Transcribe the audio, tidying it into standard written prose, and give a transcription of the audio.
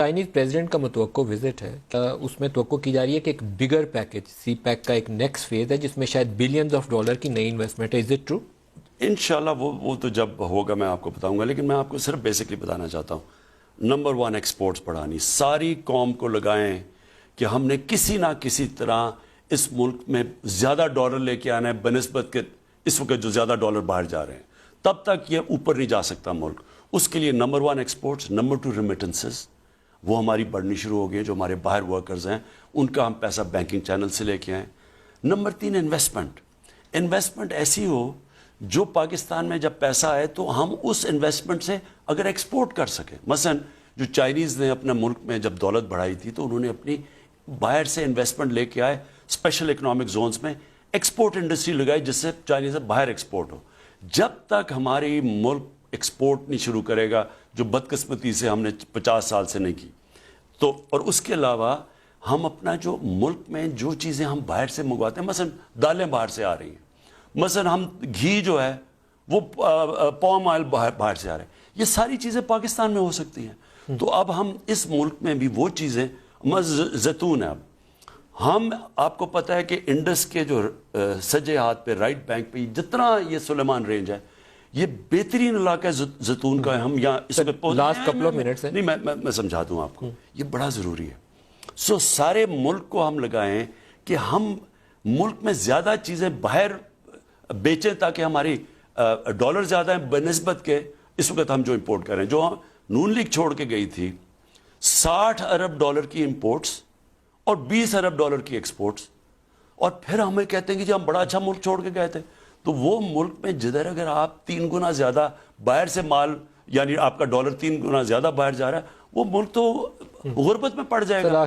Chinese president کا متوقع visit ہے، اس میں توقع کی جا رہی ہے کہ ایک بگر پیکج سی پیک کا ایک نیکسٹ فیز ہے جس میں شاید بلینز آف ڈالر کی نئی انویسٹمنٹ ہے. Is it true? انشاءاللہ وہ تو جب ہوگا میں آپ کو بتاؤں گا، لیکن میں آپ کو صرف بیسکلی بتانا چاہتا ہوں. نمبر 1 ایکسپورٹس بڑھانی، ساری قوم کو لگائیں کہ ہم نے کسی نہ کسی طرح اس ملک میں زیادہ ڈالر لے کے آنا ہے بنسبت کے اس وقت جو زیادہ ڈالر باہر جا رہے ہیں. تب تک یہ اوپر نہیں جا سکتا ملک. اس کے لیے نمبر 1 ایکسپورٹس، نمبر 2 ریمیٹنسز، وہ ہماری بڑھنی شروع ہو گئی. جو ہمارے باہر ورکرز ہیں ان کا ہم پیسہ بینکنگ چینل سے لے کے آئیں. نمبر 3 انویسٹمنٹ ایسی ہو جو پاکستان میں جب پیسہ آئے تو ہم اس انویسٹمنٹ سے اگر ایکسپورٹ کر سکیں. مثلا جو چائنیز نے اپنے ملک میں جب دولت بڑھائی تھی تو انہوں نے اپنی باہر سے انویسٹمنٹ لے کے آئے اسپیشل اکنامک زونز میں، ایکسپورٹ انڈسٹری لگائی جس سے چائنیز سے باہر ایکسپورٹ ہو. جب تک ہماری ملک ایکسپورٹ نہیں شروع کرے گا، جو بدقسمتی سے ہم نے 50 سال سے نہیں کی، تو اور اس کے علاوہ ہم اپنا جو ملک میں جو چیزیں ہم باہر سے منگواتے ہیں، مثلا دالیں باہر سے آ رہی ہیں، مثلا ہم گھی جو ہے وہ پام آئل باہر سے آ رہے ہیں، یہ ساری چیزیں پاکستان میں ہو سکتی ہیں. تو اب ہم اس ملک میں بھی وہ چیزیں، زیتون ہے، اب ہم آپ کو پتہ ہے کہ انڈس کے جو سجے ہاتھ پہ رائٹ بینک پہ جتنا یہ سلیمان رینج ہے، یہ بہترین علاقہ ہے زیتون کا. ہم یہاں اس میں لاسٹ کپل آف منٹس ہیں، نہیں میں سمجھا دوں آپ کو، یہ بڑا ضروری ہے. سارے ملک کو ہم لگائیں کہ ہم ملک میں زیادہ چیزیں باہر بیچیں تاکہ ہماری ڈالر زیادہ ہیں بنسبت کے اس وقت ہم جو امپورٹ کر رہے ہیں. جو نون لیگ چھوڑ کے گئی تھی 60 ارب ڈالر کی امپورٹس اور 20 ارب ڈالر کی ایکسپورٹس، اور پھر ہمیں کہتے ہیں کہ جی ہم بڑا اچھا ملک چھوڑ کے گئے تھے. تو وہ ملک میں جدھر اگر آپ 3 گنا زیادہ باہر سے مال، یعنی آپ کا ڈالر 3 گنا زیادہ باہر جا رہا ہے، وہ ملک تو غربت میں پڑ جائے گا.